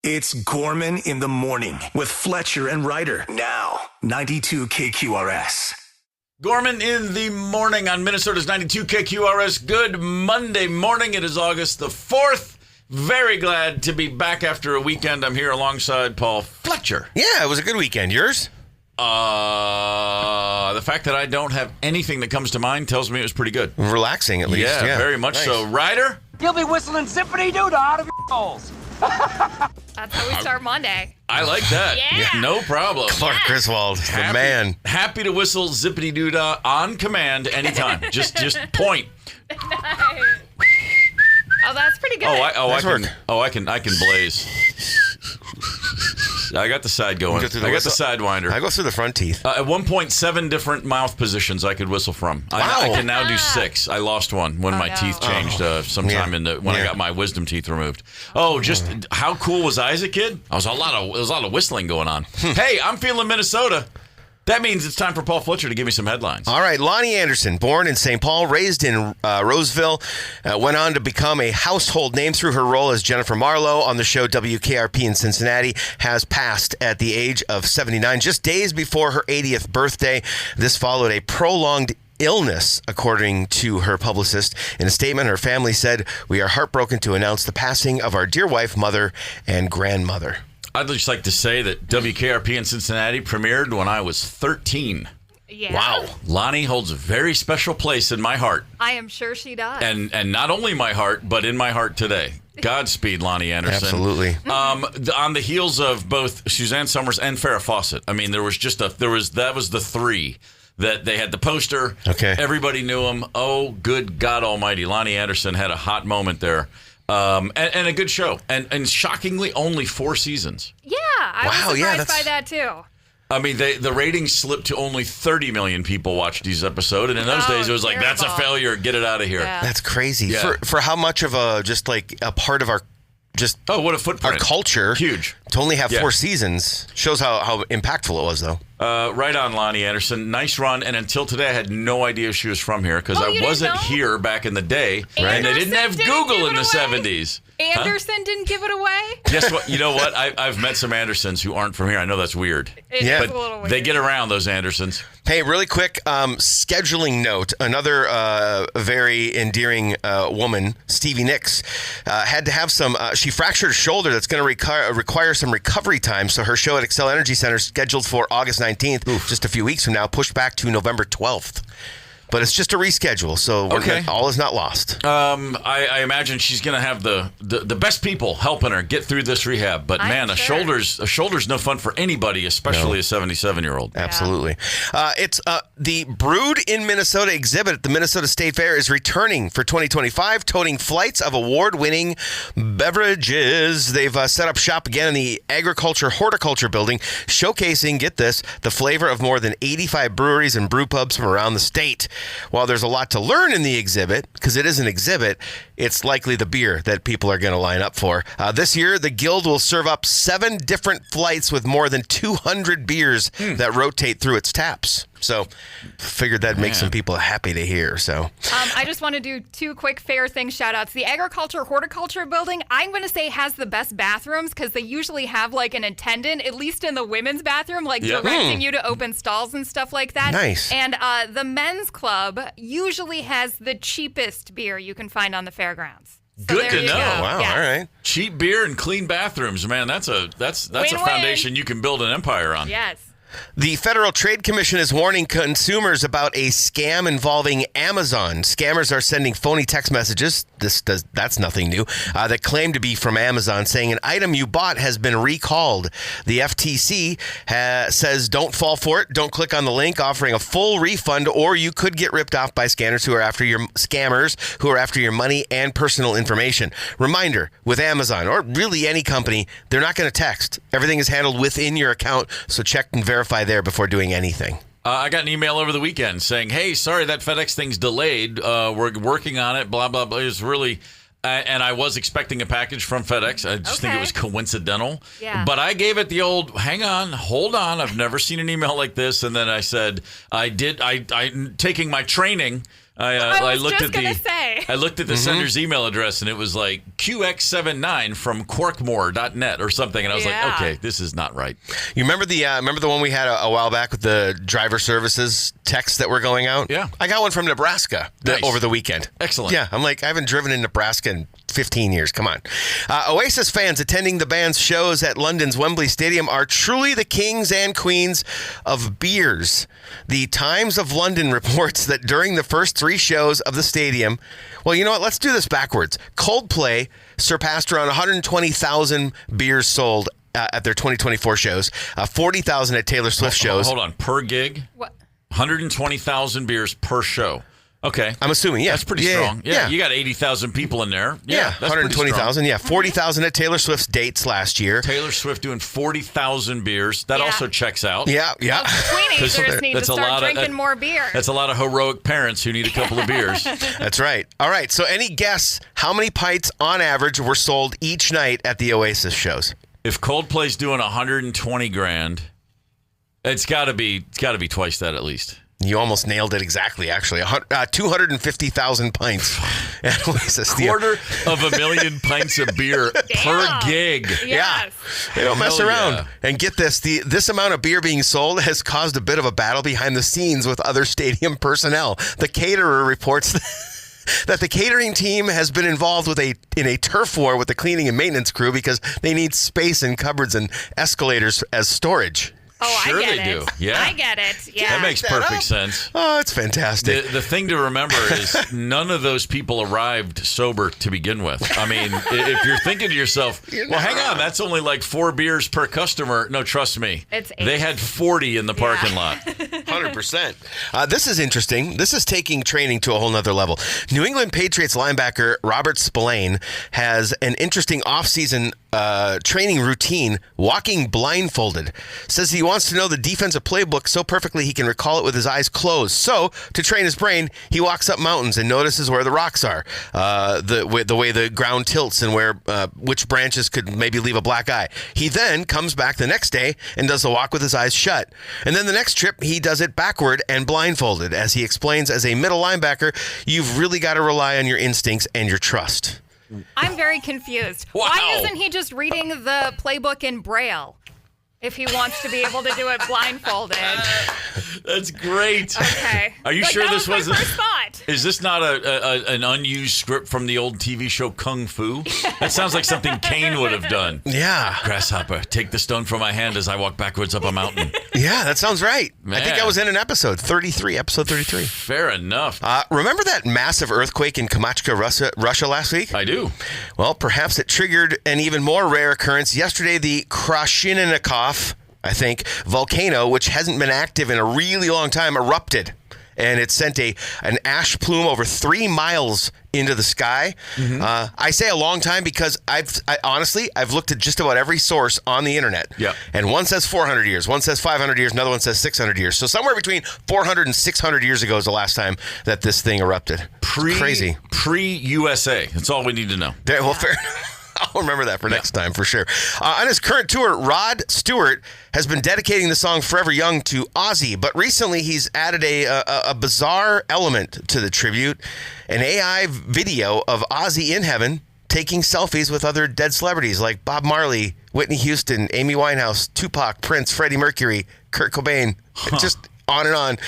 It's Gorman in the morning with Fletcher and Ryder. Now, 92 KQRS. Gorman in the morning on Minnesota's 92 KQRS. Good Monday morning. It is August the 4th. Very glad to be back after a weekend. I'm here alongside Paul Fletcher. Yeah, it was a good weekend. Yours? The fact that I don't have anything that comes to mind tells me it was pretty good. Relaxing, at least. Yeah, very much so. Ryder? You'll be whistling zippity-doo-dah out of your holes. That's how we start Monday. I like that. Yeah. No problem. Clark Griswold, the man. Happy to whistle zippity-doo-dah on command anytime. just point. Nice. Oh, that's pretty good. I can blaze. I got the side going. I got the sidewinder. I go through the front teeth. At 1.7 different mouth positions I could whistle from. Wow. I can now do 6. I lost one when my teeth changed sometime when I got my wisdom teeth removed. How cool was I as a kid? There was a lot of whistling going on. Hey, I'm feeling Minnesota. That means it's time for Paul Fletcher to give me some headlines. All right, Lonnie Anderson, born in St. Paul, raised in Roseville, went on to become a household name through her role as Jennifer Marlowe on the show WKRP in Cincinnati, has passed at the age of 79, just days before her 80th birthday. This followed a prolonged illness, according to her publicist. In a statement, her family said, "We are heartbroken to announce the passing of our dear wife, mother, and grandmother." I'd just like to say that WKRP in Cincinnati premiered when I was 13. Yeah. Wow. Lonnie holds a very special place in my heart. I am sure she does. And not only my heart, but in my heart today. Godspeed, Lonnie Anderson. Absolutely. On the heels of both Suzanne Summers and Farrah Fawcett. I mean, that was the three that they had the poster. Okay. Everybody knew him. Oh, good God Almighty. Lonnie Anderson had a hot moment there. And a good show. And shockingly, only 4 seasons. Yeah, I was surprised by that, too. I mean, the ratings slipped to only 30 million people watched each episode. And in those days, it was like, that's a failure. Get it out of here. Yeah. That's crazy. Yeah. For how much of a part of our what a footprint. our culture. Huge. To only have 4 seasons shows how impactful it was, though. Right on, Lonnie Anderson. Nice run. And until today, I had no idea she was from here because I wasn't here back in the day. And they didn't have Google in the 70s. Anderson didn't give it away? Guess what? You know what? I've met some Andersons who aren't from here. I know that's weird. It is a little weird. They get around, those Andersons. Hey, really quick scheduling note. Another very endearing woman, Stevie Nicks, had to have she fractured a shoulder that's going to require some recovery time. So her show at Excel Energy Center, scheduled for August 19th, just a few weeks from now, pushed back to November 12th. But it's just a reschedule, so all is not lost. I imagine she's going to have the best people helping her get through this rehab. But man, a shoulder's no fun for anybody, especially a 77-year-old. Absolutely. It's the Brewed in Minnesota exhibit at the Minnesota State Fair is returning for 2025, toting flights of award-winning beverages. They've set up shop again in the Horticulture Building, showcasing, get this, the flavor of more than 85 breweries and brew pubs from around the state. While there's a lot to learn in the exhibit, because it is an exhibit, it's likely the beer that people are going to line up for. This year, the Guild will serve up 7 different flights with more than 200 beers that rotate through its taps. So, figured that'd make some people happy to hear. So, I just want to do 2 quick fair thing shout outs. The Horticulture Building, I'm going to say, has the best bathrooms because they usually have like an attendant, at least in the women's bathroom, like directing you to open stalls and stuff like that. Nice. And the men's club usually has the cheapest beer you can find on the fairgrounds. So good to know. Wow, yes. all right. Cheap beer and clean bathrooms, man. That's a Win-win. foundation you can build an empire on. Yes. The Federal Trade Commission is warning consumers about a scam involving Amazon. Scammers are sending phony text messages. That's nothing new. That claim to be from Amazon, saying an item you bought has been recalled. The FTC says don't fall for it. Don't click on the link offering a full refund, or you could get ripped off by scammers who are after your money and personal information. Reminder: with Amazon or really any company, they're not going to text. Everything is handled within your account, so check and verify there before doing anything. I got an email over the weekend saying, hey, sorry, that FedEx thing's delayed. We're working on it, blah, blah, blah. It was really... and I was expecting a package from FedEx. I just think it was coincidental. Yeah. But I gave it the old, hang on, hold on. I've never seen an email like this. And then I said, I'm taking my training I was looked just at gonna say. I looked at the sender's email address, and it was like QX79 from Corkmore.net or something, and I was like, okay, this is not right. You remember the one we had a while back with the driver services texts that were going out? Yeah. I got one from Nebraska over the weekend. Excellent. Yeah, I'm like, I haven't driven in Nebraska in 15 years. Come on. Oasis fans attending the band's shows at London's Wembley Stadium are truly the kings and queens of beers. The Times of London reports that during the first 3 shows of the stadium, well, you know what? Let's do this backwards. Coldplay surpassed around 120,000 beers sold at their 2024 shows, 40,000 at Taylor Swift shows. Hold on. Per gig? What? 120,000 beers per show. Okay. I'm assuming, yeah. That's pretty strong. Yeah. You got 80,000 people in there. Yeah, 120,000. Yeah, 40,000 at Taylor Swift's dates last year. Taylor Swift doing 40,000 beers. That also checks out. Yeah. Teenagers need to start drinking more beer. That's a lot of heroic parents who need a couple of beers. That's right. All right, so any guess how many pints on average were sold each night at the Oasis shows? If Coldplay's doing 120 grand, it's got to be twice that at least. You almost nailed it exactly, actually. 250,000 pints at Oasis. $250,000 pints of beer per gig. Yes. Yeah. They don't mess around. Yeah. And get this, this amount of beer being sold has caused a bit of a battle behind the scenes with other stadium personnel. The caterer reports that the catering team has been involved in a turf war with the cleaning and maintenance crew because they need space in cupboards and escalators as storage. Oh, sure I get they it. do. Yeah. I get it. Yeah. That makes perfect sense. Oh, it's fantastic. The thing to remember is none of those people arrived sober to begin with. I mean, if you're thinking to yourself, well, hang on, that's only like 4 beers per customer. No, trust me. It's 8. They had 40 in the parking lot. 100%. This is interesting. This is taking training to a whole nother level. New England Patriots linebacker Robert Spillane has an interesting offseason training routine, walking blindfolded. Says he wants to know the defensive playbook so perfectly he can recall it with his eyes closed. So, to train his brain, he walks up mountains and notices where the rocks are, the way the ground tilts and where which branches could maybe leave a black eye. He then comes back the next day and does the walk with his eyes shut. And then the next trip, he does it backward and blindfolded. As he explains, as a middle linebacker, you've really got to rely on your instincts and your trust. I'm very confused. Wow. Why isn't he just reading the playbook in Braille if he wants to be able to do it blindfolded? That's great. Okay. Are you But sure that this was my wasn't? first thought. Is this not an unused script from the old TV show Kung Fu? That sounds like something Kane would have done. Yeah. Grasshopper, take the stone from my hand as I walk backwards up a mountain. Yeah, that sounds right. Man. I think I was in an episode 33. Fair enough. Remember that massive earthquake in Kamchatka, Russia last week? I do. Well, perhaps it triggered an even more rare occurrence. Yesterday, the Krashenikov, I think, volcano, which hasn't been active in a really long time, erupted. And it sent an ash plume over 3 miles into the sky. Mm-hmm. I say a long time because honestly, I've looked at just about every source on the internet. Yep. And one says 400 years, one says 500 years, another one says 600 years. So somewhere between 400 and 600 years ago is the last time that this thing erupted. Crazy. Pre-USA. That's all we need to know. Well, fair I'll remember that for next time, for sure. On his current tour, Rod Stewart has been dedicating the song Forever Young to Ozzy, but recently he's added a bizarre element to the tribute, an AI video of Ozzy in heaven taking selfies with other dead celebrities like Bob Marley, Whitney Houston, Amy Winehouse, Tupac, Prince, Freddie Mercury, Kurt Cobain, just on and on.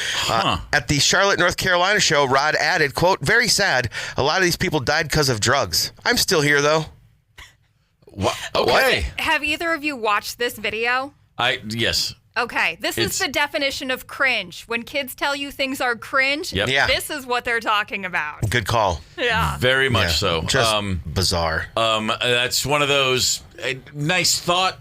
At the Charlotte, North Carolina show, Rod added, quote, "Very sad. A lot of these people died because of drugs. I'm still here, though." Okay. Have either of you watched this video? Yes. Okay, this is the definition of cringe. When kids tell you things are cringe, Yep. Yeah. this is what they're talking about. Good call. Yeah. Very much so. Just bizarre. That's one of those nice thought.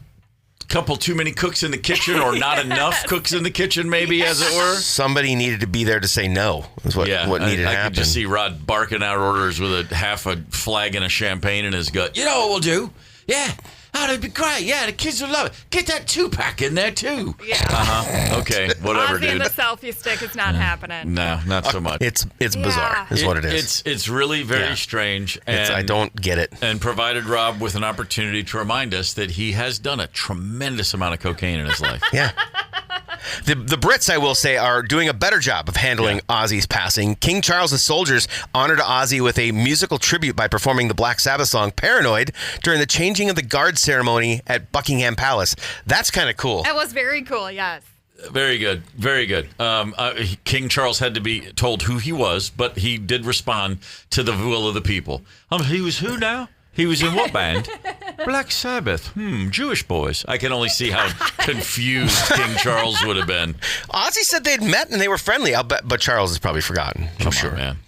Couple too many cooks in the kitchen, or not enough cooks in the kitchen, maybe, as it were. Somebody needed to be there to say no. Is what needed to happen. I could just see Rod barking out orders with half a flagon of champagne in his gut. You know what we'll do? Yeah. Oh, that'd be great. Yeah, the kids will love it. Get that 2-pack in there, too. Yeah. Okay, whatever, Ozzy dude. and the selfie stick is not happening. No, not so much. It's bizarre, is what it is. It's really very strange. And I don't get it. And provided Rob with an opportunity to remind us that he has done a tremendous amount of cocaine in his life. Yeah. The Brits, I will say, are doing a better job of handling Ozzy's passing. King Charles's soldiers honored Ozzy with a musical tribute by performing the Black Sabbath song Paranoid during the changing of the guard ceremony at Buckingham Palace. That's kind of cool. That was very cool, yes. Very good. Very good. King Charles had to be told who he was, but he did respond to the will of the people. He was who now? He was in what band? Black Sabbath. Jewish boys. I can only see how confused King Charles would have been. Ozzy said they'd met and they were friendly. I'll bet, but Charles has probably forgotten. I'm sure. Man.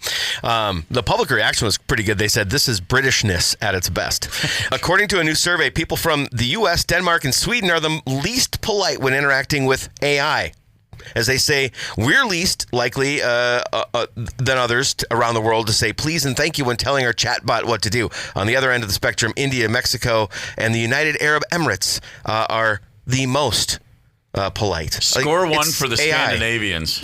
The public reaction was pretty good. They said this is Britishness at its best. According to a new survey, people from the U.S., Denmark, and Sweden are the least polite when interacting with AI. As they say, we're least likely than others around the world to say please and thank you when telling our chatbot what to do. On the other end of the spectrum, India, Mexico, and the United Arab Emirates are the most polite. Score one for the Scandinavians.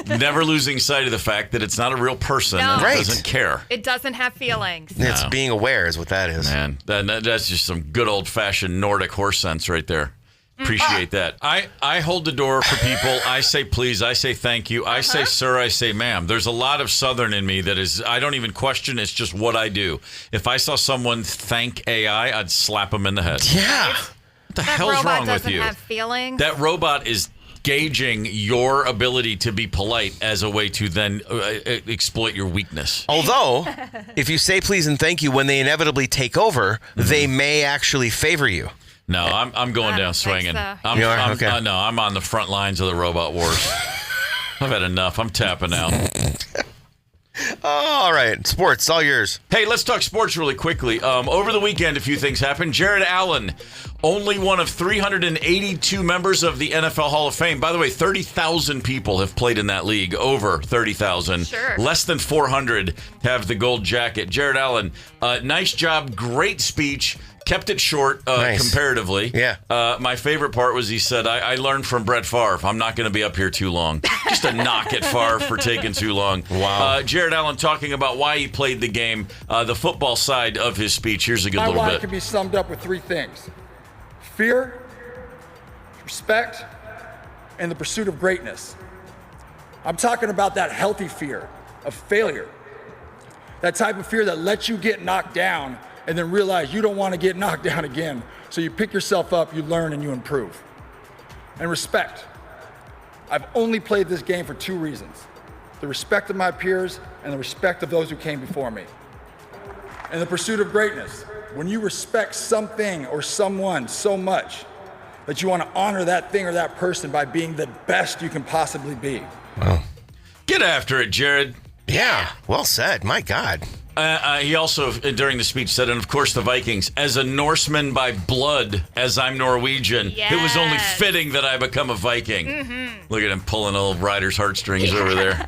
Never losing sight of the fact that it's not a real person and it doesn't care. It doesn't have feelings. It's being aware is what that is. Man, that's just some good old-fashioned Nordic horse sense right there. Appreciate that. I hold the door for people. I say please. I say thank you. I say sir. I say ma'am. There's a lot of Southern in me that is, I don't even question. It's just what I do. If I saw someone thank AI, I'd slap them in the head. Yeah. What the hell's wrong with you? That robot doesn't have feelings. That robot is gauging your ability to be polite as a way to then exploit your weakness. Although, if you say please and thank you when they inevitably take over, they may actually favor you. No, I'm going down swinging. So. I'm on the front lines of the robot wars. I've had enough. I'm tapping out. All right, sports, all yours. Hey, let's talk sports really quickly. Over the weekend, a few things happened. Jared Allen, only one of 382 members of the NFL Hall of Fame. By the way, 30,000 people have played in that league, over 30,000. Sure. Less than 400 have the gold jacket. Jared Allen, nice job, great speech. Kept it short comparatively. Yeah. My favorite part was he said, I learned from Brett Favre. I'm not going to be up here too long. Just a knock at Favre for taking too long. Wow. Jared Allen talking about why he played the game, the football side of his speech. Here's a good little bit. My why can be summed up with three things: fear, respect, and the pursuit of greatness. I'm talking about that healthy fear of failure. That type of fear that lets you get knocked down and then realize you don't want to get knocked down again. So you pick yourself up, you learn, and you improve. And respect. I've only played this game for two reasons: the respect of my peers and the respect of those who came before me. And the pursuit of greatness. When you respect something or someone so much that you want to honor that thing or that person by being the best you can possibly be. Wow. Get after it, Jared. Yeah, well said. My God. He also, during the speech, said, and of course the Vikings, as a Norseman by blood, as I'm Norwegian, it was only fitting that I become a Viking. Mm-hmm. Look at him pulling old Ryder's heartstrings over there.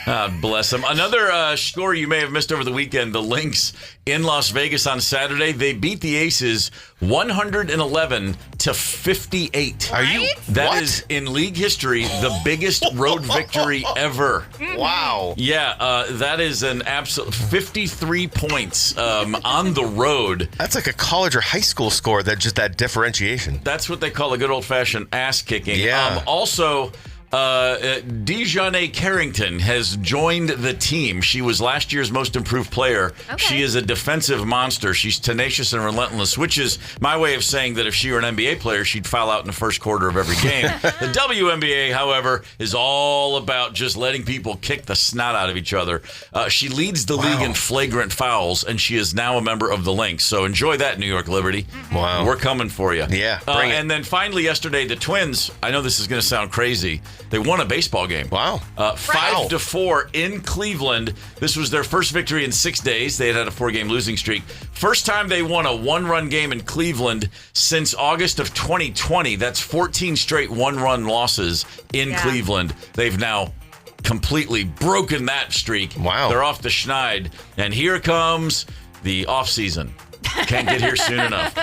God bless him. Another score you may have missed over the weekend, the Lynx in Las Vegas on Saturday. They beat the Aces 111-58. Are you? That is, in league history, the biggest road victory ever. Wow. Yeah, that is an absolute 53 points on the road. That's like a college or high school score, that differentiation. That's what they call a good old-fashioned ass-kicking. Yeah. Also, Dejanay Carrington has joined the team. She was last year's most improved player. Okay. She is a defensive monster. She's tenacious and relentless, which is my way of saying that if she were an NBA player, she'd foul out in the first quarter of every game. The WNBA, however, is all about just letting people kick the snot out of each other. She leads the league in flagrant fouls, and she is now a member of the Lynx. So enjoy that, New York Liberty. Wow. We're coming for you. Yeah, bring it. And then finally yesterday, the Twins, I know this is going to sound crazy, they won a baseball game. Wow. 5-4 in Cleveland. This was their first victory in 6 days. They had a 4-game losing streak. First time they won a one-run game in Cleveland since August of 2020. That's 14 straight one-run losses in Cleveland. They've now completely broken that streak. Wow. They're off the schneid. And here comes the offseason. Can't get here soon enough.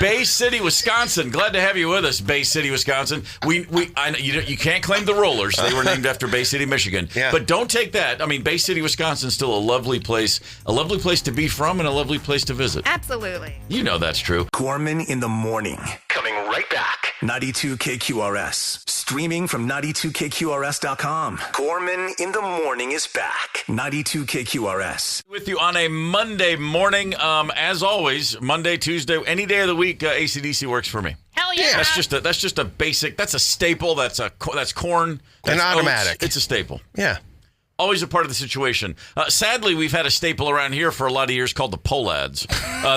Bay City, Wisconsin. Glad to have you with us, Bay City, Wisconsin. You can't claim the Rollers. They were named after Bay City, Michigan. Yeah. But don't take that. I mean, Bay City, Wisconsin is still a lovely place to be from and a lovely place to visit. Absolutely. You know that's true. Gorman in the morning. Coming right back. 92 KQRS. Streaming from 92KQRS.com. Gorman in the Morning is back. 92KQRS. With you on a Monday morning. As always, Monday, Tuesday, any day of the week, AC/DC works for me. Hell yeah. That's just a basic, that's a staple, that's corn. That's an automatic. Oats. It's a staple. Yeah. Always a part of the situation. Sadly, we've had a staple around here for a lot of years called the Polads.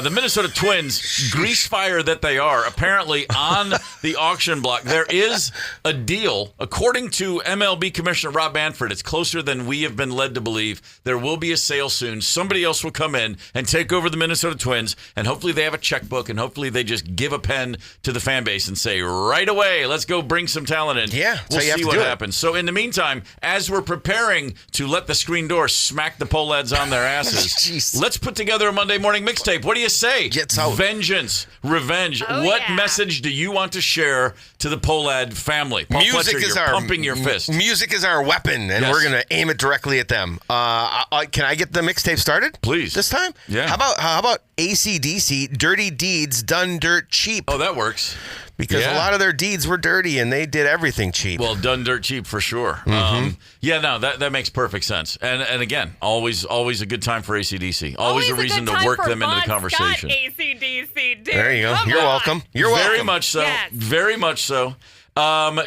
The Minnesota Twins, grease fire that they are, apparently on the auction block. There is a deal. According to MLB Commissioner Rob Manfred, it's closer than we have been led to believe. There will be a sale soon. Somebody else will come in and take over the Minnesota Twins, and hopefully they have a checkbook, and hopefully they just give a pen to the fan base and say, right away, let's go bring some talent in. Yeah, we'll so you have see to what do it. happens. So in the meantime, as we're preparing to let the screen door smack the Polads on their asses, Jeez. let's put together a Monday morning mixtape. What do you say? Gets out. Vengeance, revenge. Oh, What yeah. message do you want to share to the Polad family? Paul Fletcher, you're pumping your fist. Music is our weapon, and Yes. we're going to aim it directly at them. Can I get the mixtape started? Please. This time? Yeah. How about AC/DC, Dirty Deeds Done Dirt Cheap? Oh, that works. Because Yeah. a lot of their deeds were dirty, and they did everything cheap. Well, done dirt cheap for sure. That makes perfect sense. And again, always a good time for AC/DC. Always a good reason to time work for them into the Bon conversation. Scott, AC/DC, dude. There you go. Come You're on. welcome. You're welcome. Very much so. Yes. Very much so.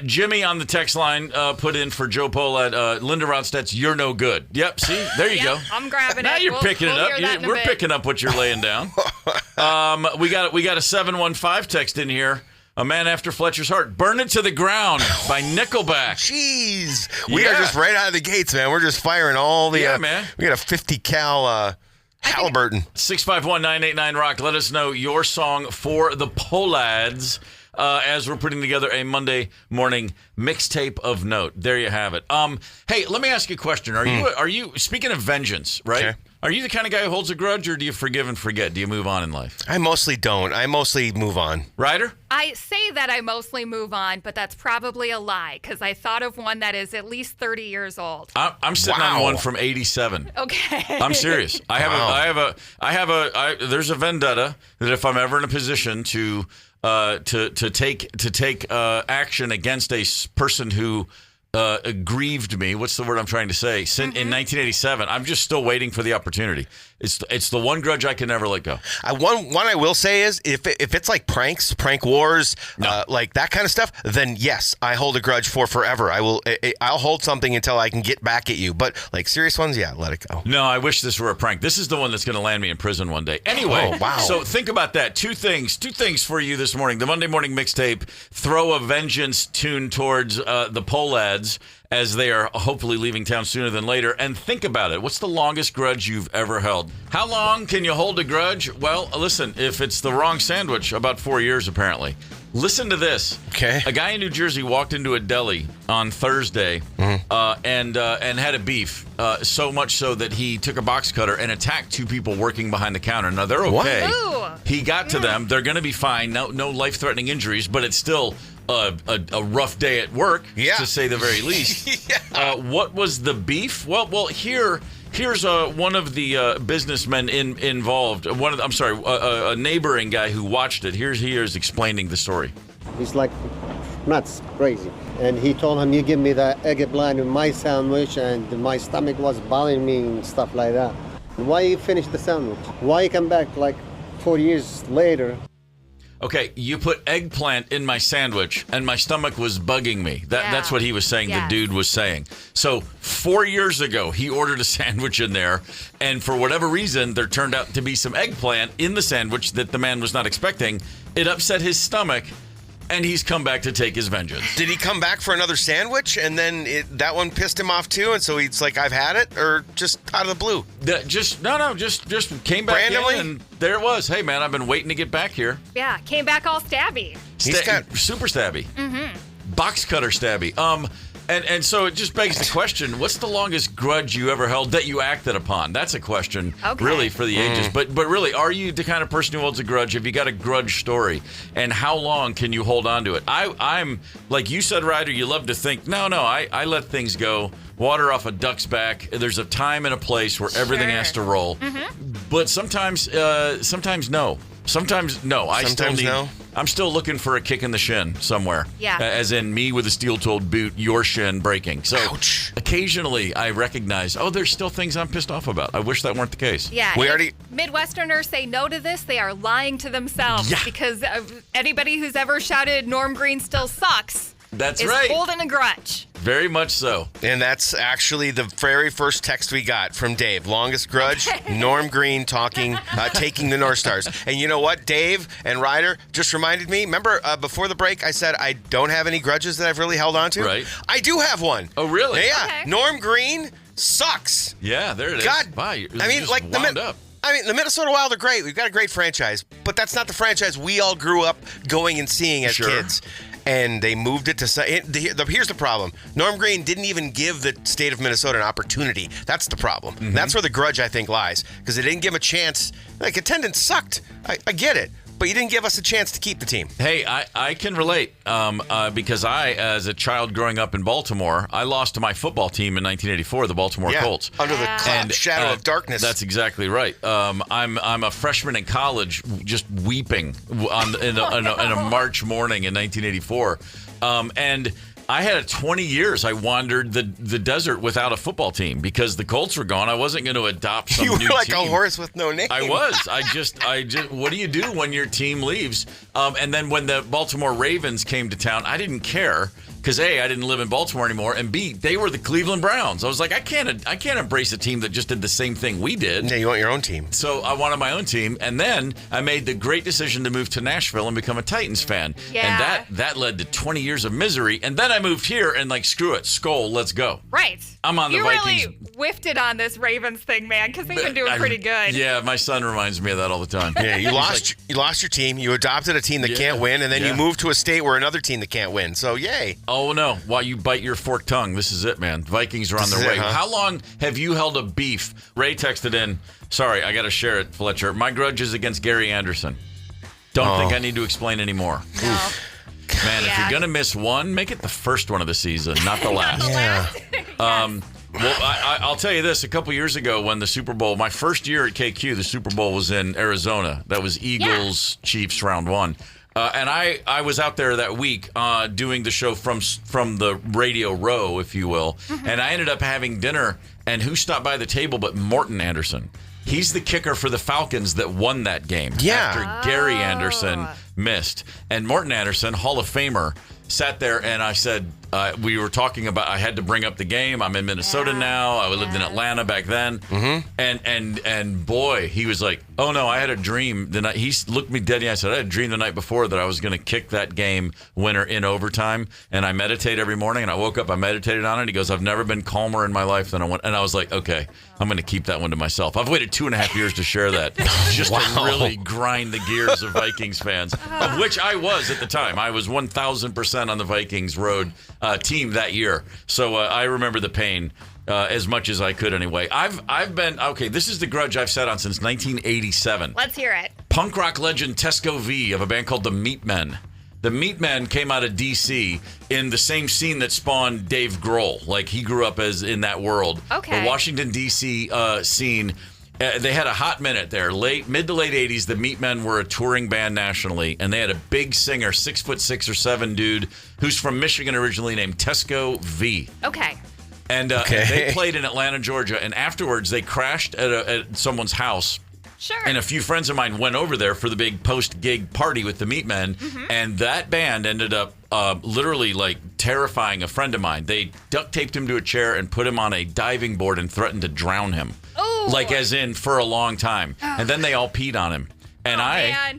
Jimmy on the text line put in for Joe Polad, Linda Rodstedt's "You're No Good." Yep, see? There you Yep, go. I'm grabbing Now it. you're picking We'll it hear that up. in a We're bit. picking up what you're laying down. We got a 715 text in here. A Man After Fletcher's Heart. Burn It to the Ground by Nickelback. Jeez. We are Yeah. just right out of the gates, man. We're just firing all the... Yeah, man. We got a 50 cal Halliburton. 651-989-ROCK. Let us know your song for the Polads as we're putting together a Monday morning mixtape of note. There you have it. Hey, let me ask you a question. Are you speaking of vengeance, right? Okay. Are you the kind of guy who holds a grudge, or do you forgive and forget? Do you move on in life? I mostly don't. I mostly move on. Ryder? I say that I mostly move on, but that's probably a lie because I thought of one that is at least 30 years old. I'm sitting on Wow. one from 87. Okay. I'm serious. There's a vendetta that if I'm ever in a position to take action against a person who grieved me. What's the word I'm trying to say? In 1987, I'm just still waiting for the opportunity. It's the one grudge I can never let go. One I will say is if it's like pranks, prank wars, like that kind of stuff, then yes, I hold a grudge for forever. I'll hold something until I can get back at you. But like serious ones, yeah, let it go. No, I wish this were a prank. This is the one that's going to land me in prison one day. Anyway, Oh, wow. So think about that. Two things for you this morning. The Monday morning mixtape. Throw a vengeance tune towards the Polads as they are hopefully leaving town sooner than later. And think about it. What's the longest grudge you've ever held? How long can you hold a grudge? Well, listen, if it's the wrong sandwich, about 4 years apparently. Listen to this. Okay. A guy in New Jersey walked into a deli on Thursday and had a beef, so much so that he took a box cutter and attacked two people working behind the counter. Now, they're okay. Ooh. He got to them. They're going to be fine. No life-threatening injuries, but it's still a rough day at work, to say the very least. What was the beef? Well, here's one of the businessmen involved. A neighboring guy who watched it. He is explaining the story. He's like nuts, crazy. And he told him, you give me the eggplant in my sandwich, and my stomach was bothering me and stuff like that. Why you finish the sandwich? Why you come back like 4 years later? Okay, you put eggplant in my sandwich, and my stomach was bugging me. That's what he was saying. Yes. The dude was saying. So 4 years ago, he ordered a sandwich in there, and for whatever reason, there turned out to be some eggplant in the sandwich that the man was not expecting. It upset his stomach, and he's come back to take his vengeance. Did he come back for another sandwich and then that one pissed him off too, and so he's like, I've had it, or just out of the blue? Just came back Randomly? in, and there it was. Hey, man, I've been waiting to get back here. Yeah, came back all stabby. He's got Super stabby. Box cutter stabby. And so it just begs the question, what's the longest grudge you ever held that you acted upon? That's a question, really, for the ages. But really, are you the kind of person who holds a grudge? Have you got a grudge story? And how long can you hold on to it? I'm, like you said, Ryder, you love to think, no, I let things go. Water off a duck's back. There's a time and a place where everything has to roll. But sometimes no. Sometimes no. I Sometimes still need no? I'm still looking for a kick in the shin somewhere. Yeah. As in me with a steel-toed boot, your shin breaking. So occasionally I recognize, there's still things I'm pissed off about. I wish that weren't the case. Yeah. Midwesterners say no to this, they are lying to themselves because anybody who's ever shouted Norm Green still sucks is holding a grudge. Very much so. And that's actually the very first text we got from Dave. Longest grudge, Norm Green taking the North Stars. And you know what? Dave and Ryder just reminded me. Remember before the break, I said I don't have any grudges that I've really held on to? Right. I do have one. Oh, really? Yeah. Okay. Norm Green sucks. Yeah, there it is. God. Wow, The Minnesota Wild are great. We've got a great franchise. But that's not the franchise we all grew up going and seeing as kids. And they moved it to... Here's the problem. Norm Green didn't even give the state of Minnesota an opportunity. That's the problem. Mm-hmm. That's where the grudge, I think, lies. Because they didn't give him a chance. Like, attendance sucked. I get it. But you didn't give us a chance to keep the team. Hey, I can relate because I, as a child growing up in Baltimore, I lost to my football team in 1984, the Baltimore Colts. Under the shadow of darkness. That's exactly right. I'm a freshman in college, just weeping in a March morning in 1984, and I had 20 years. I wandered the desert without a football team because the Colts were gone. I wasn't going to adopt some new team. You were like a horse with no name. I was. I just. What do you do when your team leaves? And then when the Baltimore Ravens came to town, I didn't care because A, I didn't live in Baltimore anymore, and B, they were the Cleveland Browns. I was like, I can't embrace a team that just did the same thing we did. Yeah, you want your own team. So I wanted my own team, and then I made the great decision to move to Nashville and become a Titans fan. Yeah. And that led to 20 years of misery. And then I moved here and screw it, Skol, let's go. Right. I'm on the Vikings. You really whiffed it on this Ravens thing, man, because they've been doing pretty good. Yeah, my son reminds me of that all the time. Yeah, you lost your team. You adopted a team that can't win, and then you moved to a state where another team that can't win. So, yay. Oh, no. While you bite your forked tongue, this is it, man. Vikings are on their way. How long have you held a beef? Ray texted in, sorry, I got to share it, Fletcher. My grudge is against Gary Anderson. Don't think I need to explain anymore. No. Man, if you're going to miss one, make it the first one of the season, not the last. Yes. Well, I'll tell you this. A couple years ago when the Super Bowl, my first year at KQ, the Super Bowl was in Arizona. That was Eagles, Chiefs, round one. And I was out there that week doing the show from the radio row, if you will. Mm-hmm. And I ended up having dinner. And who stopped by the table but Morton Anderson? He's the kicker for the Falcons that won that game after Gary Anderson missed. And Morton Anderson, Hall of Famer, sat there and I said, we were talking about, I had to bring up the game. I'm in Minnesota now. I lived in Atlanta back then. Mm-hmm. And boy, he was like, oh no, I had a dream. He looked me dead in the eye and said, I had a dream the night before that I was going to kick that game winner in overtime. And I meditate every morning. And I woke up, I meditated on it. He goes, I've never been calmer in my life than I went. And I was like, okay, I'm going to keep that one to myself. I've waited 2.5 years to share that just to really grind the gears of Vikings fans, of which I was at the time. I was 1,000% on the Vikings road team that year. So I remember the pain as much as I could anyway. I've been, okay, this is the grudge I've sat on since 1987. Let's hear it. Punk rock legend Tesco V of a band called the Meatmen. The Meatmen came out of D.C. in the same scene that spawned Dave Grohl. Like, he grew up in that world. Okay. The Washington, D.C. Scene. They had a hot minute there. Mid to late 80s, the Meatmen were a touring band nationally, and they had a big singer, 6'6" or 7" dude, who's from Michigan originally, named Tesco V. Okay. And they played in Atlanta, Georgia, and afterwards they crashed at someone's house. Sure. And a few friends of mine went over there for the big post-gig party with the Meatmen, and that band ended up literally terrifying a friend of mine. They duct taped him to a chair and put him on a diving board and threatened to drown him. Oh. As in for a long time. And then they all peed on him. And I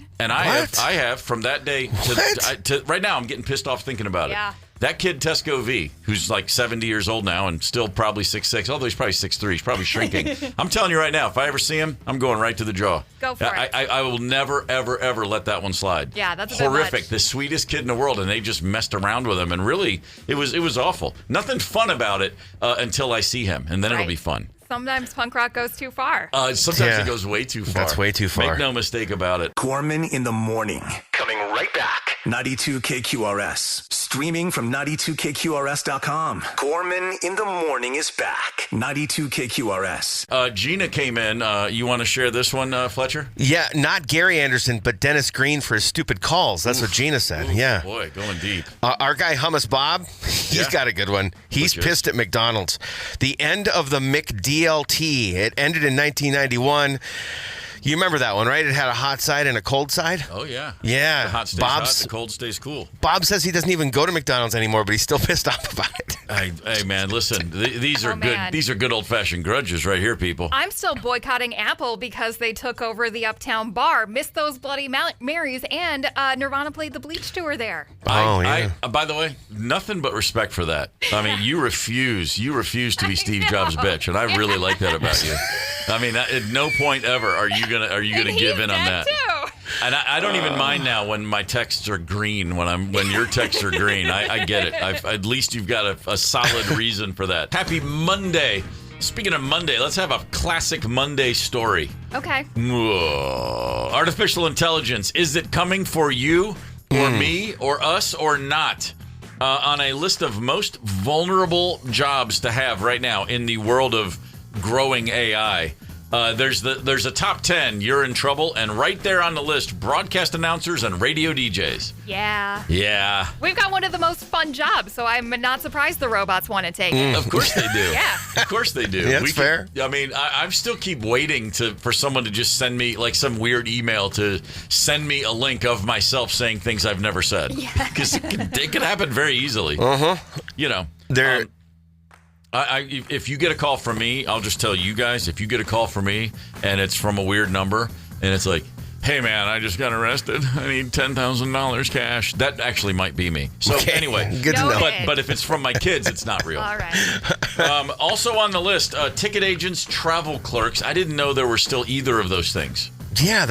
have from that day to right now, I'm getting pissed off thinking about it. That kid, Tesco V, who's 70 years old now and still probably 6'6", although he's probably 6'3", he's probably shrinking. I'm telling you right now, if I ever see him, I'm going right to the jaw. Go for it. I will never, ever, ever let that one slide. Yeah, that's a horrific. Bit much. The sweetest kid in the world, and they just messed around with him. And really, it was awful. Nothing fun about it until I see him, and then it'll be fun. Sometimes punk rock goes too far. Sometimes it goes way too far. That's way too far. Make no mistake about it. Gorman in the morning. Coming right right back. 92 KQRS. Streaming from 92KQRS.com. Gorman in the Morning is back. 92 KQRS. Gina came in. You want to share this one, Fletcher? Yeah, not Gary Anderson, but Dennis Green for his stupid calls. That's what Gina said. Yeah. Boy, going deep. Our guy Hummus Bob, he's got a good one. He's pissed at McDonald's. The end of the McDLT. It ended in 1991. You remember that one, right? It had a hot side and a cold side? Oh, yeah. Yeah. The hot stays hot, the cold stays cool. Bob says he doesn't even go to McDonald's anymore, but he's still pissed off about it. Hey, man, listen. These are good. Man. These are good old-fashioned grudges right here, people. I'm still boycotting Apple because they took over the Uptown Bar, missed those Bloody Marys, and Nirvana played the Bleach tour there. By the way, nothing but respect for that. I mean, you refuse to be Steve Jobs' bitch, and I really like that about you. I mean, at no point ever are you gonna give in on that. Too. And I don't even mind now when my texts are green. When your texts are green, I get it. At least you've got a solid reason for that. Happy Monday. Speaking of Monday, let's have a classic Monday story. Okay. Artificial intelligence, is it coming for you or me or us or not? On a list of most vulnerable jobs to have right now in the world of growing AI, there's a top 10. You're in trouble, and right there on the list, broadcast announcers and radio DJs. Yeah. We've got one of the most fun jobs, so I'm not surprised the robots want to take it. Of course they do. Yeah. Of course they do. Yeah, that's fair. I mean, I still keep waiting for someone to just send me like some weird email to send me a link of myself saying things I've never said. Because it could happen very easily. You know. If you get a call from me, I'll just tell you guys, if you get a call from me and it's from a weird number and it's like, hey, man, I just got arrested. I need $10,000 cash. That actually might be me. So anyway, good to know. But if it's from my kids, it's not real. All right. Also on the list, ticket agents, travel clerks. I didn't know there were still either of those things. Yeah,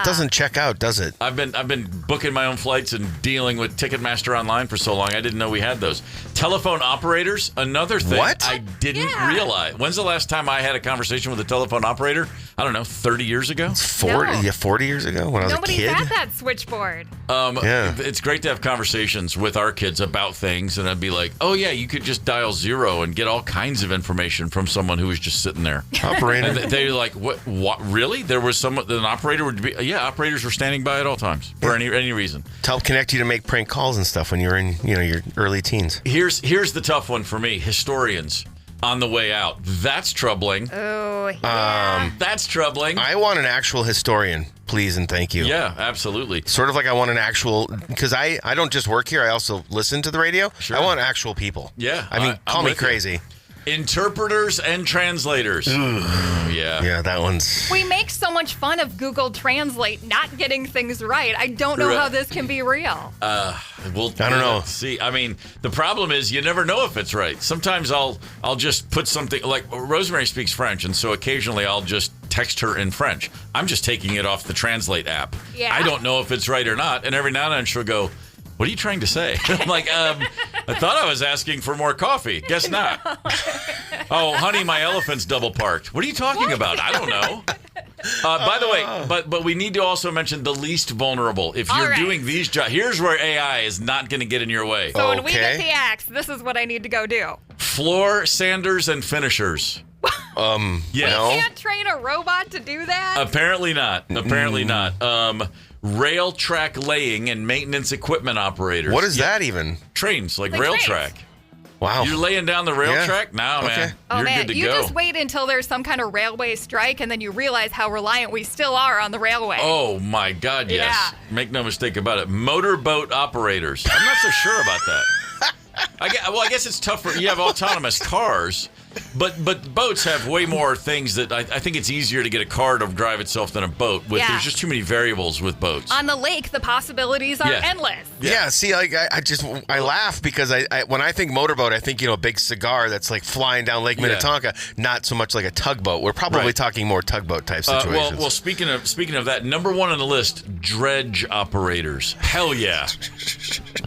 doesn't check out, does it? I've been booking my own flights and dealing with Ticketmaster online for so long. I didn't know we had those. Telephone operators, another thing I didn't realize. When's the last time I had a conversation with a telephone operator? I don't know, 30 years ago? 40 years ago when I was a kid? Nobody's at that switchboard. It's great to have conversations with our kids about things, and I'd be like, oh, yeah, you could just dial 0 and get all kinds of information from someone who was just sitting there. Operator. And they're like, what? Really? There was an operator would be, operators were standing by at all times for any reason. To help connect you to make prank calls and stuff when you're in, your early teens. Here's the tough one for me. Historians on the way out. That's troubling. Oh, yeah. That's troubling. I want an actual historian, please and thank you. Yeah, absolutely. Sort of like I want an actual, because I don't just work here, I also listen to the radio. Sure. I want actual people. Yeah. I mean, call me crazy. Interpreters and translators. Yeah, that one's... We make so much fun of Google Translate not getting things right. I don't know how this can be real. I don't know. See, I mean, the problem is you never know if it's right. Sometimes I'll just put something, like Rosemary speaks French, and so occasionally I'll just text her in French. I'm just taking it off the Translate app. Yeah. I don't know if it's right or not, and every now and then she'll go, what are you trying to say? I'm like, I thought I was asking for more coffee. Guess not. Oh, honey, my elephant's double parked. What are you talking about? I don't know. By the way, but we need to also mention the least vulnerable. If you're doing these jobs, here's where AI is not going to get in your way. So when we get the axe, this is what I need to go do. Floor sanders and finishers. You can't train a robot to do that? Apparently not. Rail track laying and maintenance equipment operators. What is that even? Trains, like rail track. Wow. You're laying down the rail track? No, man. You're good to you go. just wait until there's some kind of railway strike, and then you realize how reliant we still are on the railway. Oh, my God, yes. Yeah. Make no mistake about it. Motorboat operators. I'm not so sure about that. I guess it's tougher. You have autonomous cars, but boats have way more things that I think it's easier to get a car to drive itself than a boat. There's just too many variables with boats. On the lake, the possibilities are endless. Yeah, see, like I laugh because I when I think motorboat, I think a big cigar that's like flying down Lake Minnetonka, not so much like a tugboat. We're probably talking more tugboat type situations. Well, speaking of that, number one on the list, dredge operators. Hell yeah,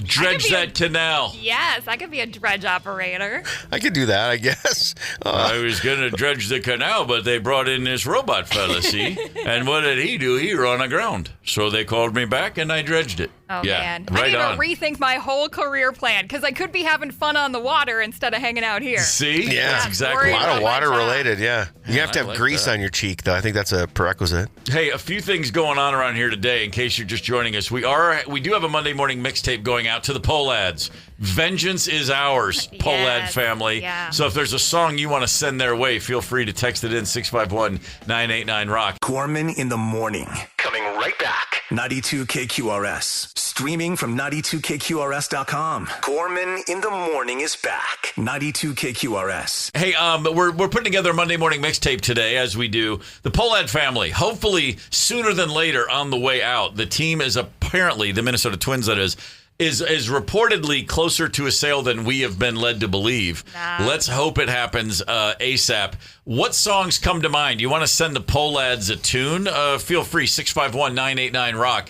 dredge that canal. Yes, I could be a dredge operator. I could do that, I guess. I was going to dredge the canal, but they brought in this robot fella, see? And what did he do? He run aground. So they called me back, and I dredged it. Oh, Yeah, man. right I on. need to rethink my whole career plan because I could be having fun on the water instead of hanging out here. See? Yeah. That's exactly A lot of about my water job. related, yeah. You have to I have like grease that. on your cheek, though. I think that's a prerequisite. Hey, a few things going on around here today. In case you're just joining us, we do have a Monday morning mixtape going out to the Polads. Vengeance is ours, Polad Yes, family. yeah. So if there's a song you want to send their way, feel free to text it in 651-989-ROCK. Gorman in the morning. Coming right back. 92 KQRS. Streaming from 92KQRS.com. Gorman in the morning is back. 92 KQRS. Hey, we're putting together a Monday morning mixtape today, as we do. The Polad family, hopefully sooner than later on the way out. The team is apparently, the Minnesota Twins that is reportedly closer to a sale than we have been led to believe. Nah. Let's hope it happens ASAP. What songs come to mind? You want to send the Polads a tune? Feel free, 651-989-ROCK.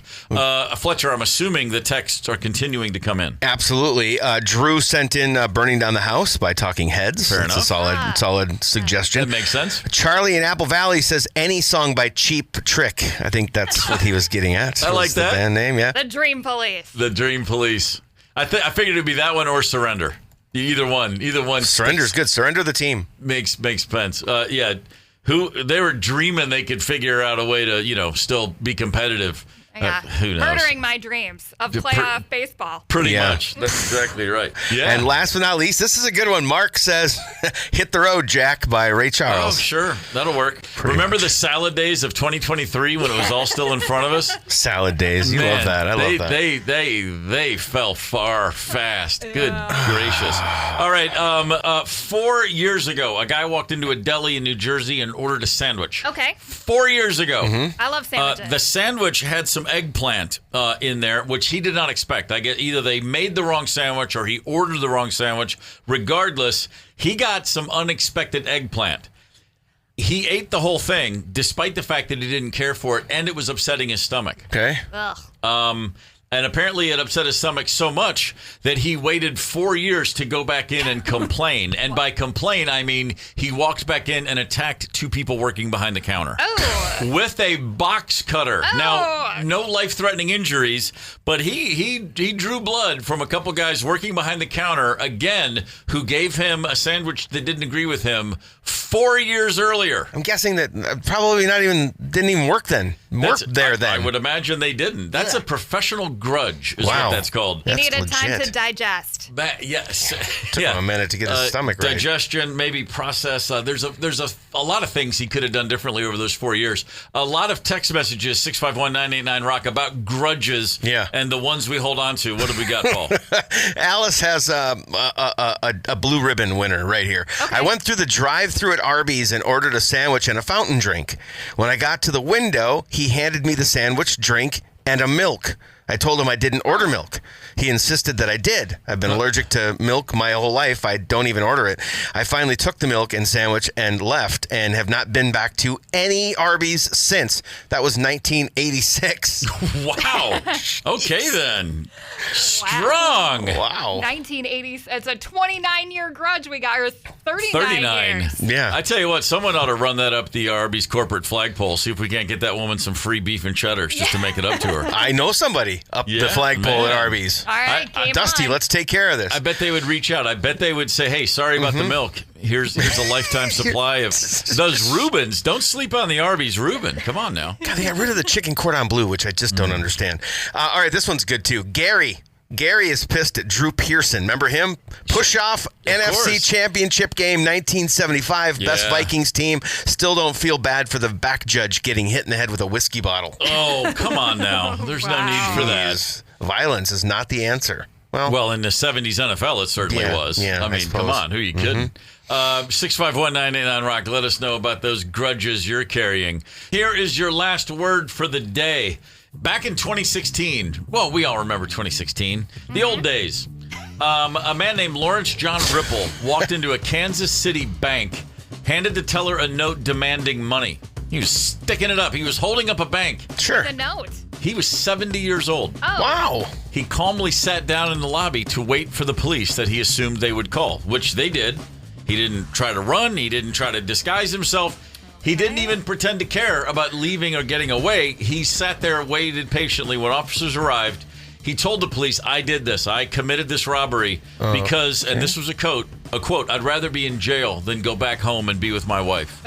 Fletcher, I'm assuming the texts are continuing to come in. Absolutely. Drew sent in Burning Down the House by Talking Heads. Fair That's a solid suggestion. That makes sense. Charlie in Apple Valley says any song by Cheap Trick. I think that's what he was getting at. I like was the that. band name, yeah. The Dream Police. The Dream Police. I figured it'd be that one or Surrender. Either one. Surrender's good. Surrender the team. Makes sense. Yeah. They were dreaming they could figure out a way to, still be competitive. Yeah. Who knows? Murdering my dreams of playoff baseball. Pretty Yeah. much. That's exactly right. Yeah. And last but not least, this is a good one. Mark says, Hit the Road, Jack by Ray Oh, Charles. sure. That'll work. Remember the salad days of 2023 when it was all still in front of us? Salad days. You love that. I love that. They fell far fast. Good gracious. All right. 4 years ago, a guy walked into a deli in New Jersey and ordered a sandwich. Okay. 4 years ago. I love sandwiches. The sandwich had some eggplant in there, which he did not expect. I guess either they made the wrong sandwich or he ordered the wrong sandwich. Regardless, he got some unexpected eggplant. He ate the whole thing, despite the fact that he didn't care for it, and it was upsetting his stomach. Okay. Ugh. And apparently it upset his stomach so much that he waited 4 years to go back in and complain. And by complain, I mean he walked back in and attacked two people working behind the counter. Oh. With a box cutter. Oh. Now, no life-threatening injuries, but he drew blood from a couple guys working behind the counter, again, who gave him a sandwich that didn't agree with him 4 years earlier. I'm guessing that probably didn't even work then. I would imagine they didn't. That's a professional grudge is what that's called. He That's needed time legit. to digest. Yes. Took him a minute to get his stomach right. Digestion, maybe process. There's a lot of things he could have done differently over those 4 years. A lot of text messages, 651-989-ROCK, about grudges and the ones we hold on to. What have we got, Paul? Alice has a blue ribbon winner right here. Okay. I went through the drive-thru at Arby's and ordered a sandwich and a fountain drink. When I got to the window, he handed me the sandwich, drink, and a milk. I told him I didn't order milk. He insisted that I did. I've been allergic to milk my whole life. I don't even order it. I finally took the milk and sandwich and left and have not been back to any Arby's since. That was 1986. Wow. Okay, then. Strong. Wow. 1980s. It's a 29-year grudge we got, or 39 years. Yeah. I tell you what, someone ought to run that up the Arby's corporate flagpole, see if we can't get that woman some free beef and cheddars just to make it up to her. I know somebody up the flagpole at Arby's. All right, game Dusty, on. let's take care of this. I bet they would reach out. I bet they would say, hey, sorry about the milk. Here's a lifetime supply of those Reubens. Don't sleep on the Arby's Reuben. Come on now. God, they got rid of the chicken cordon bleu, which I just don't understand. All right, this one's good too. Gary is pissed at Drew Pearson. Remember him? Push-off NFC Championship game 1975. Best Vikings team. Still don't feel bad for the back judge getting hit in the head with a whiskey bottle. Oh, come on now. There's no need for that. Violence is not the answer. Well, in the 70s NFL, it certainly was. Yeah, I mean, come on. Who are you kidding? 651-989-ROCK. Let us know about those grudges you're carrying. Here is your last word for the day. Back in 2016, well, we all remember 2016, the old days. A man named Lawrence John Ripple walked into a Kansas City bank, handed the teller a note demanding money. He was sticking it up. He was holding up a bank. Sure. The note. He was 70 years old. Oh. Wow. He calmly sat down in the lobby to wait for the police that he assumed they would call, which they did. He didn't try to run. He didn't try to disguise himself. He didn't even pretend to care about leaving or getting away. He sat there, waited patiently when officers arrived. He told the police, I did this. I committed this robbery because, and this was a quote, I'd rather be in jail than go back home and be with my wife.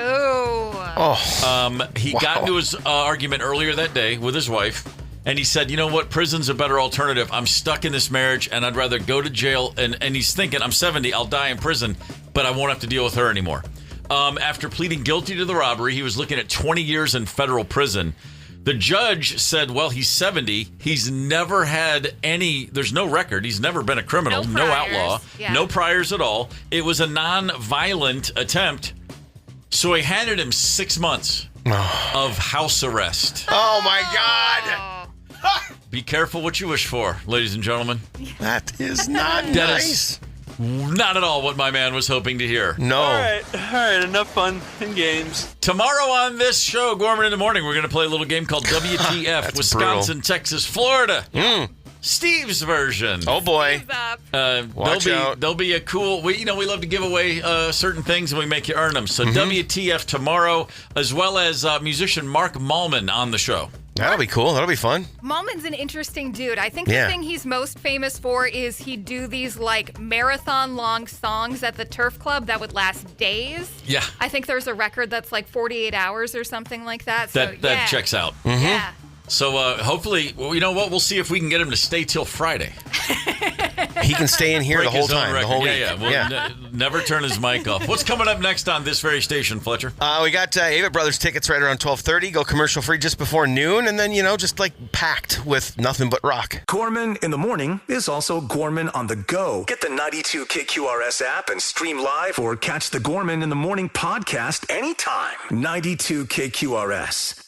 He got into his argument earlier that day with his wife, and he said, you know what, prison's a better alternative. I'm stuck in this marriage, and I'd rather go to jail. And he's thinking, I'm 70, I'll die in prison, but I won't have to deal with her anymore. After pleading guilty to the robbery, he was looking at 20 years in federal prison. The judge said, well, he's 70. He's never had there's no record. He's never been a criminal, no outlaw, no priors at all. It was a non-violent attempt. So he handed him 6 months of house arrest. Oh, my God. Be careful what you wish for, ladies and gentlemen. That is not nice. Not at all what my man was hoping to hear. No. All right. Enough fun and games. Tomorrow on this show, Gorman in the Morning, we're going to play a little game called WTF. Wisconsin, brutal. Texas, Florida. Steve's version. Oh, boy. Watch out. There'll be a cool... We love to give away certain things, and we make you earn them. So WTF tomorrow, as well as musician Mark Mallman on the show. That'll be cool. That'll be fun. Mallman's an interesting dude. I think the thing he's most famous for is he'd do these marathon-long songs at the Turf Club that would last days. Yeah. I think there's a record that's 48 hours or something like that. That checks out. Yeah. So hopefully, you know what? We'll see if we can get him to stay till Friday. He can stay in here the whole time, the whole week. We'll never turn his mic off. What's coming up next on this very station, Fletcher? We got Avett Brothers tickets right around 12:30. Go commercial free just before noon, and then just packed with nothing but rock. Gorman in the Morning is also Gorman on the go. Get the 92 KQRS app and stream live, or catch the Gorman in the Morning podcast anytime. 92 KQRS.